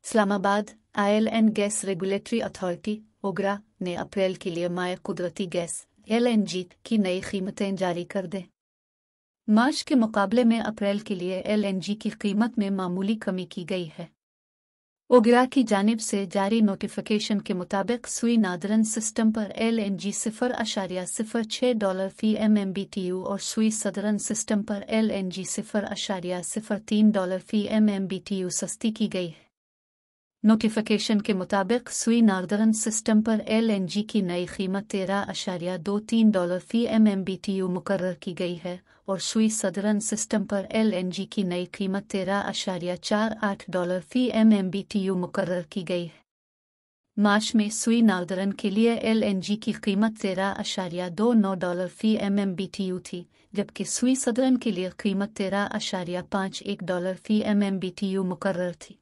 Islamabad oil and gas regulatory authority OGRA ने अप्रैल के लिए माए कुदरती गैस LNG की नई कीमतें जारी कर दें। मार्च के मुकाबले में अप्रैल के लिए LNG की कीमत में मामूली कमी की गई है। ओगरा की जानिब से जारी नोटिफिकेशन के मुताबिक सुई नादरन सिस्टम पर LNG $0.06 फी MMBTU और सुई सदरन सिस्टम पर LNG $0.03 फी MMBTU सस्ती की गई है। नोटिफिकेशन के मुताबिक सुई नार्दर्न सिस्टम पर LNG की नई कीमत $13.23 फी MMBTU मुकर्रर की गई है और सुई सदरन सिस्टम पर LNG की नई कीमत $13.48 फी MMBTU मुकर्रर की गई है। मार्च में सुई नार्दर्न के लिए LNG की कीमत $13.29 फी MMBTU थी, जबकि सुई सदरन के लिए कीमत $13.51 फी MMBTU मुकर्रर थी।